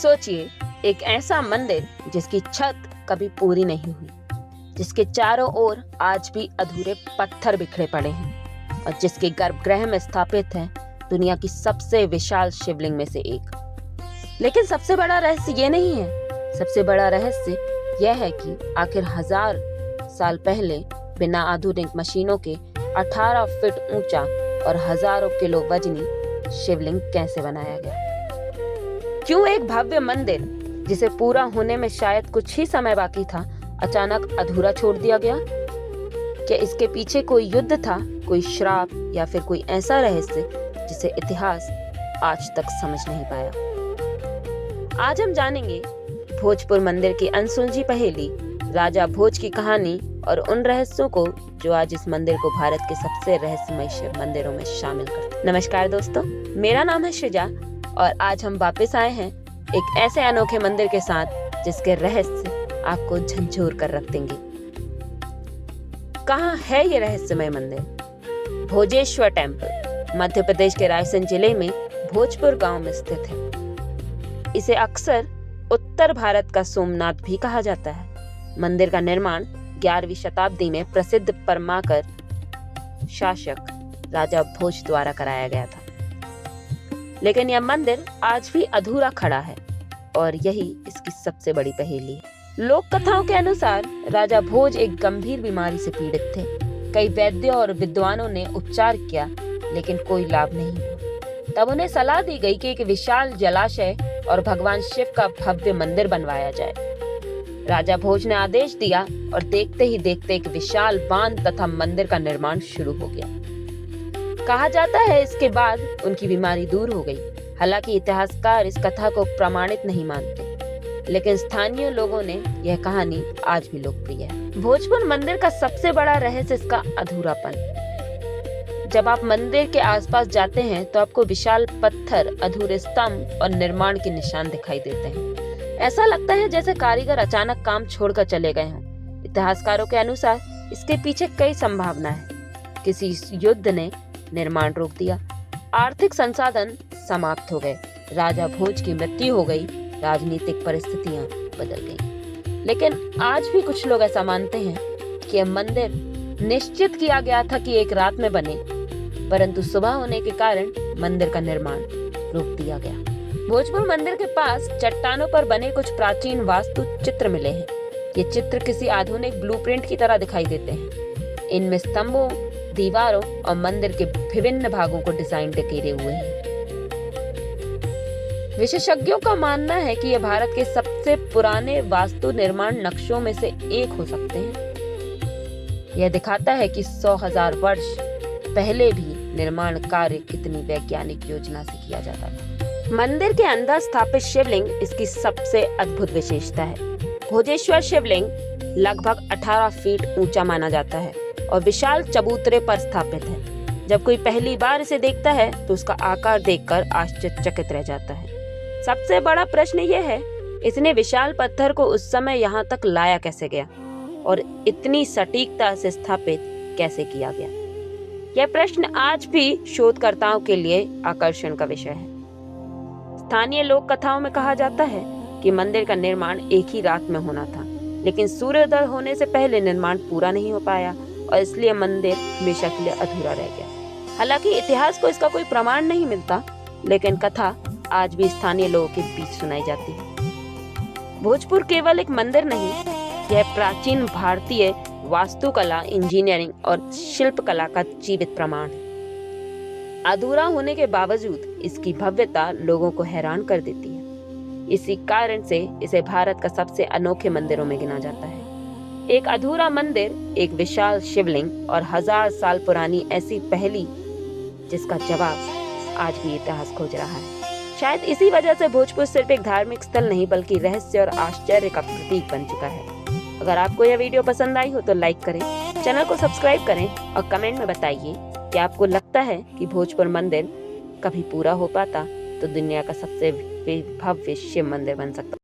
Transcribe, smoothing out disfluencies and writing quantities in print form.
सोचिए, एक ऐसा मंदिर जिसकी छत कभी पूरी नहीं हुई, जिसके चारों ओर आज भी अधूरे पत्थर बिखरे पड़े हैं और जिसके गर्भगृह में स्थापित है दुनिया की सबसे विशाल शिवलिंग में से एक। लेकिन सबसे बड़ा रहस्य ये नहीं है। सबसे बड़ा रहस्य यह है कि आखिर 1000 साल पहले बिना आधुनिक मशीनों के 18 फीट ऊंचा और हजारों किलो वजनी शिवलिंग कैसे बनाया गया। क्यों एक भव्य मंदिर जिसे पूरा होने में शायद कुछ ही समय बाकी था अचानक अधूरा छोड़ दिया गया? क्या इसके पीछे कोई युद्ध था, कोई श्राप या फिर कोई ऐसा रहस्य जिसे इतिहास आज तक समझ नहीं पाया? आज हम जानेंगे भोजपुर मंदिर की अनसुलझी पहेली, राजा भोज की कहानी और उन रहस्यों को जो आज इस मंदिर को भारत के सबसे रहस्यमय शिव मंदिरों में शामिल करते हैं। नमस्कार दोस्तों, मेरा नाम है श्रीजा और आज हम वापस आए हैं एक ऐसे अनोखे मंदिर के साथ जिसके रहस्य आपको झंझोर कर रख देंगे। कहाँ है ये रहस्यमय मंदिर? भोजेश्वर टेम्पल मध्य प्रदेश के रायसेन जिले में भोजपुर गांव में स्थित है। इसे अक्सर उत्तर भारत का सोमनाथ भी कहा जाता है। मंदिर का निर्माण 11वीं शताब्दी में प्रसिद्ध परमाकर शासक राजा भोज द्वारा कराया गया था। लेकिन यह मंदिर आज भी अधूरा खड़ा है और यही इसकी सबसे बड़ी पहेली है। लोक कथाओं के अनुसार राजा भोज एक गंभीर बीमारी से पीड़ित थे। कई वैद्यों और विद्वानों ने उपचार किया लेकिन कोई लाभ नहीं हुआ। तब उन्हें सलाह दी गई कि एक विशाल जलाशय और भगवान शिव का भव्य मंदिर बनवाया जाए। राजा भोज ने आदेश दिया और देखते ही देखते एक विशाल बांध तथा मंदिर का निर्माण शुरू हो गया। कहा जाता है इसके बाद उनकी बीमारी दूर हो गई। हालांकि इतिहासकार इस कथा को प्रमाणित नहीं मानते, लेकिन स्थानीय लोगों ने यह कहानी आज भी लोकप्रिय है। भोजपुर मंदिर का सबसे बड़ा रहस्य इसका अधूरापन। जब आप मंदिर के आसपास जाते हैं तो आपको विशाल पत्थर, अधूरे स्तंभ और निर्माण के निशान दिखाई देते हैं। ऐसा लगता है जैसे कारीगर अचानक काम छोड़कर चले गए हों। इतिहासकारों के अनुसार इसके पीछे कई संभावना है। किसी युद्ध ने निर्माण रोक दिया, आर्थिक संसाधन समाप्त हो गए, राजा भोज की मृत्यु हो गई, राजनीतिक परिस्थितियां बदल गईं। लेकिन आज भी कुछ लोग ऐसा मानते हैं कि यह मंदिर निश्चित किया गया था कि एक रात में बने, परंतु सुबह होने के कारण मंदिर का निर्माण रोक दिया गया। भोजपुर मंदिर के पास चट्टानों पर बने कुछ प्राचीन वास्तु चित्र मिले हैं। ये चित्र किसी आधुनिक ब्लूप्रिंट की तरह दिखाई देते हैं। इनमें स्तंभों, दीवारों और मंदिर के विभिन्न भागों को डिजाइन डकेरे हुए हैं। विशेषज्ञों का मानना है कि यह भारत के सबसे पुराने वास्तु निर्माण नक्शों में से एक हो सकते हैं। यह दिखाता है कि 100,000 वर्ष पहले भी निर्माण कार्य कितनी वैज्ञानिक योजना से किया जाता था। मंदिर के अंदर स्थापित शिवलिंग इसकी सबसे अद्भुत विशेषता है। भोजेश्वर शिवलिंग लगभग 18 फीट ऊंचा माना जाता है और विशाल चबूतरे पर स्थापित है। जब कोई पहली बार इसे देखता है तो उसका आकार देखकर आश्चर्यचकित रह जाता है। सबसे बड़ा प्रश्न यह है, इतने विशाल पत्थर को उस समय यहाँ तक लाया कैसे गया और इतनी सटीकता से स्थापित कैसे किया गया? यह प्रश्न आज भी शोधकर्ताओं के लिए आकर्षण का विषय है। स्थानीय लोक कथाओं में कहा जाता है कि मंदिर का निर्माण एक ही रात में होना था, लेकिन सूर्योदय होने से पहले निर्माण पूरा नहीं हो पाया और इसलिए मंदिर हमेशा के लिए अधूरा रह गया। हालांकि इतिहास को इसका कोई प्रमाण नहीं मिलता, लेकिन कथा आज भी स्थानीय लोगों के बीच सुनाई जाती है। भोजपुर केवल एक मंदिर नहीं, यह प्राचीन भारतीय वास्तुकला, इंजीनियरिंग और शिल्पकला का जीवित प्रमाण है। अधूरा होने के बावजूद इसकी भव्यता लोगों को हैरान कर देती है। इसी कारण से इसे भारत का सबसे अनोखे मंदिरों में गिना जाता है। एक अधूरा मंदिर, एक विशाल शिवलिंग और 1000 साल पुरानी ऐसी पहेली जिसका जवाब आज भी इतिहास खोज रहा है। शायद इसी वजह से भोजपुर सिर्फ एक धार्मिक स्थल नहीं बल्कि रहस्य और आश्चर्य का प्रतीक बन चुका है। अगर आपको यह वीडियो पसंद आई हो तो लाइक करें, चैनल को सब्सक्राइब करें और कमेंट में बताइए कि आपको लगता है कि भोजपुर मंदिर कभी पूरा हो पाता तो दुनिया का सबसे भव्य शिव मंदिर बन सकता।